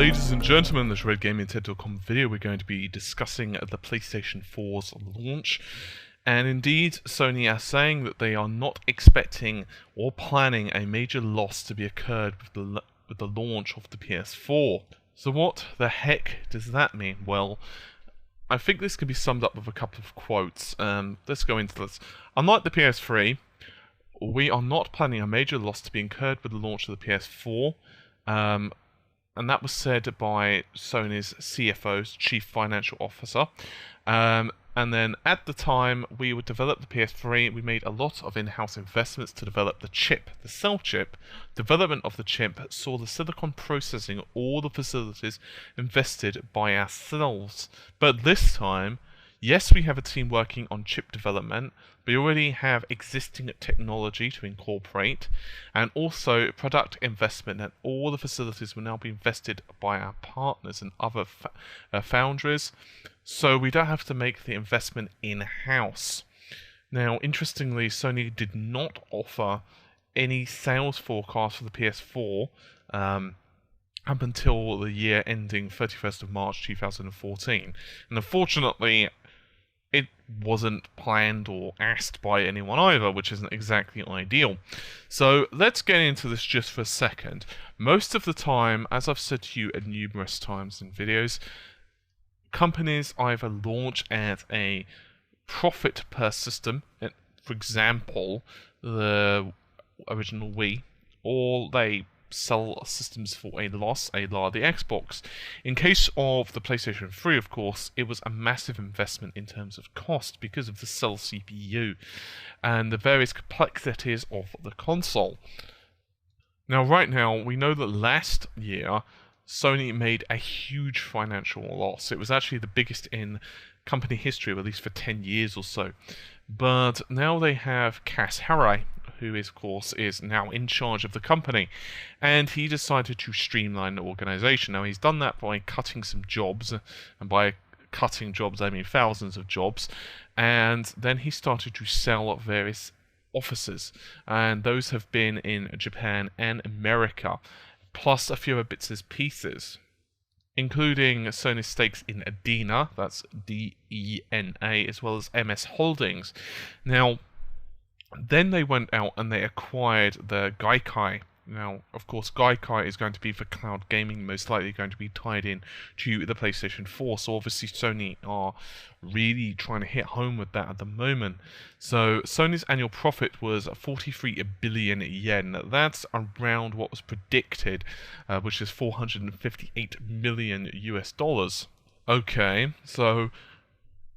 Ladies and gentlemen, in this RedGamingTed.com video we're going to be discussing the PlayStation 4's launch. And indeed, Sony are saying that they are not expecting or planning a major loss to be occurred with the launch of the PS4. So what the heck does that mean? Well, I think this can be summed up with a couple of quotes. Let's go into this. Unlike the PS3, we are not planning a major loss to be incurred with the launch of the PS4. And that was said by Sony's CFO, Chief Financial Officer. And then at the time we would develop the PS3, we made a lot of in-house investments to develop the chip. The cell chip development of the chip saw the silicon processing all the facilities invested by ourselves. But this time, yes, we have a team working on chip development, but we already have existing technology to incorporate, and also product investment, and all the facilities will now be invested by our partners and other foundries, so we don't have to make the investment in-house. Now, interestingly, Sony did not offer any sales forecast for the PS4 up until the year ending 31st of March 2014, and unfortunately it wasn't planned or asked by anyone either, which isn't exactly ideal. So let's get into this just for a second. Most of the time, as I've said to you numerous times in videos, companies either launch at a profit per system, for example, the original Wii, or they sell systems for a loss, a la the Xbox. In case of the PlayStation 3, of course, it was a massive investment in terms of cost because of the cell CPU and the various complexities of the console. Now, right now, we know that last year, Sony made a huge financial loss. It was actually the biggest in company history, or at least for 10 years or so. But now they have Cass Haray, who is, of course, is now in charge of the company, and he decided to streamline the organization. Now, he's done that by cutting some jobs, and by cutting jobs I mean thousands of jobs, and then he started to sell various offices, and those have been in Japan and America, plus a few other bits and pieces, including Sony's stakes in Dena, that's D-E-N-A, as well as MS Holdings. Now, then they went out and they acquired the Gaikai. Now, of course, Gaikai is going to be for cloud gaming, most likely going to be tied in to the PlayStation 4. So obviously Sony are really trying to hit home with that at the moment. So Sony's annual profit was 43 billion yen. That's around what was predicted, which is 458 million US dollars. Okay, so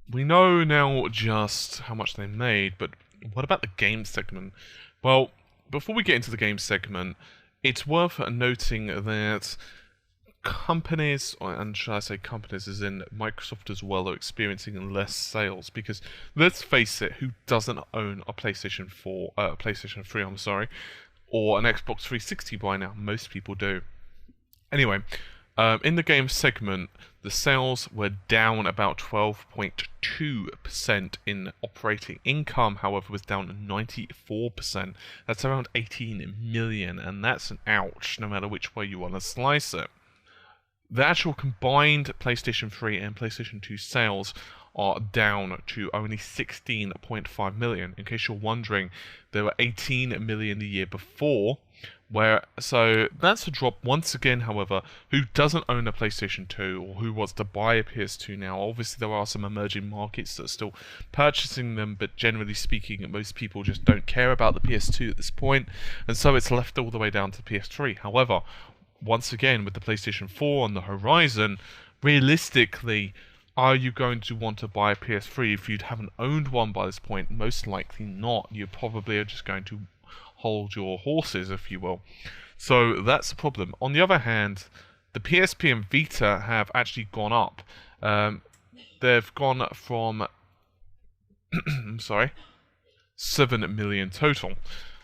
we know now just how much they made, but what about the game segment? Well, before we get into the game segment, it's worth noting that companies, and should I say companies as in Microsoft as well, are experiencing less sales because, let's face it, who doesn't own a PlayStation 4, PlayStation 3, I'm sorry, or an Xbox 360 by now? Most people do. Anyway, in the game segment, the sales were down about 12.2%. in operating income, however, was down 94%. That's around 18 million, and that's an ouch, no matter which way you want to slice it. The actual combined PlayStation 3 and PlayStation 2 sales are down to only 16.5 million. In case you're wondering, there were 18 million the year before, so that's a drop once again. However, who doesn't own a PlayStation 2 or who wants to buy a PS2 now? Obviously, there are some emerging markets that are still purchasing them, but generally speaking, most people just don't care about the PS2 at this point, and so it's left all the way down to PS3. However, once again, with the PlayStation 4 on the horizon, realistically, are you going to want to buy a PS3 if you haven't owned one by this point? Most likely not. You probably are just going to hold your horses, if you will. So that's the problem. On the other hand, the PSP and Vita have actually gone up. They've gone from I'm sorry, 7 million total.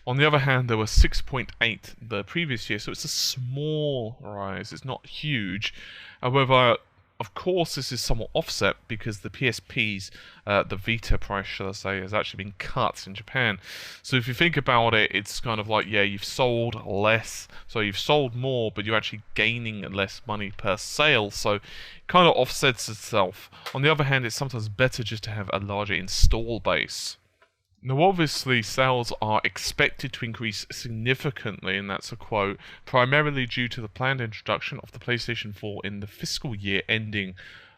On the other hand, there were 6.8 the previous year, so it's a small rise. It's not huge. However, of course, this is somewhat offset because the PSP's, the Vita price, shall I say, has actually been cut in Japan. So if you think about it, it's kind of like, yeah, you've sold less, so you've sold more, but you're actually gaining less money per sale, so it kind of offsets itself. On the other hand, it's sometimes better just to have a larger install base. Now, obviously, sales are expected to increase significantly, and that's a quote, primarily due to the planned introduction of the PlayStation 4 in the fiscal year ending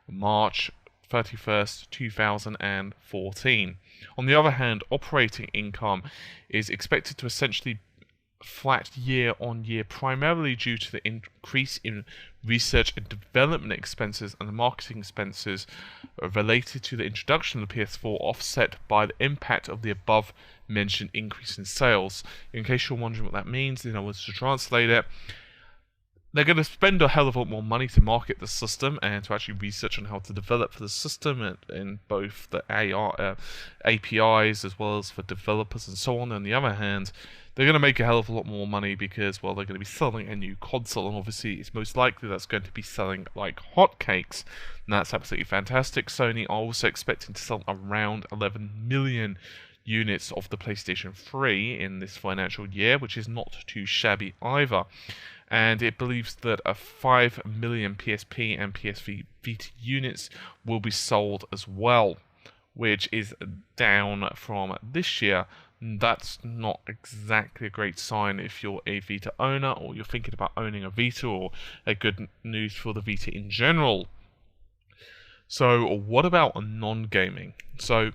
March 31st, 2014. On the other hand, operating income is expected to essentially flat year on year, primarily due to the increase in research and development expenses and the marketing expenses related to the introduction of the PS4, offset by the impact of the above mentioned increase in sales. In case you're wondering what that means, I was to translate it, they're going to spend a hell of a lot more money to market the system and to actually research on how to develop for the system in both the APIs as well as for developers and so on. On the other hand, they're going to make a hell of a lot more money because, well, they're going to be selling a new console, and obviously it's most likely that's going to be selling like hotcakes, and that's absolutely fantastic. Sony are also expecting to sell around 11 million units of the PlayStation 3 in this financial year, which is not too shabby either. And it believes that 5 million PSP and PSV Vita units will be sold as well, which is down from this year. That's not exactly a great sign if you're a Vita owner or you're thinking about owning a Vita, or a good news for the Vita in general. So what about non-gaming? So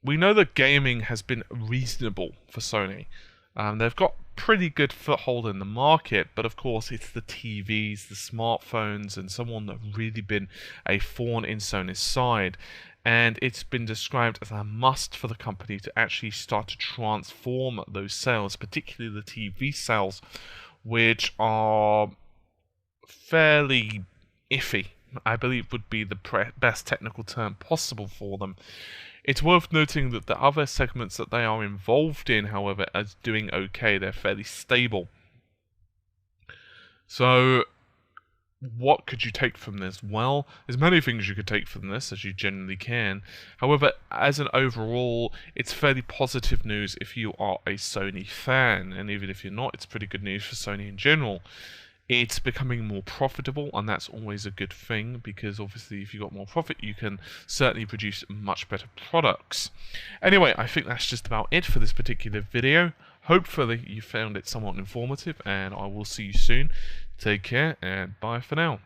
we know that gaming has been reasonable for Sony. They've got pretty good foothold in the market, but of course it's the TVs, the smartphones, and so on that have really been a thorn in Sony's side. And it's been described as a must for the company to actually start to transform those sales, particularly the TV sales, which are fairly iffy, I believe would be the best technical term possible for them. It's worth noting that the other segments that they are involved in, however, are doing okay. They're fairly stable. So, what could you take from this? Well, there's many things you could take from this, as you generally can. However, as an overall, it's fairly positive news if you are a Sony fan, and even if you're not, it's pretty good news for Sony in general. It's becoming more profitable, and that's always a good thing, because obviously if you've got more profit, you can certainly produce much better products. Anyway, I think that's just about it for this particular video. Hopefully you found it somewhat informative, and I will see you soon. Take care, and bye for now.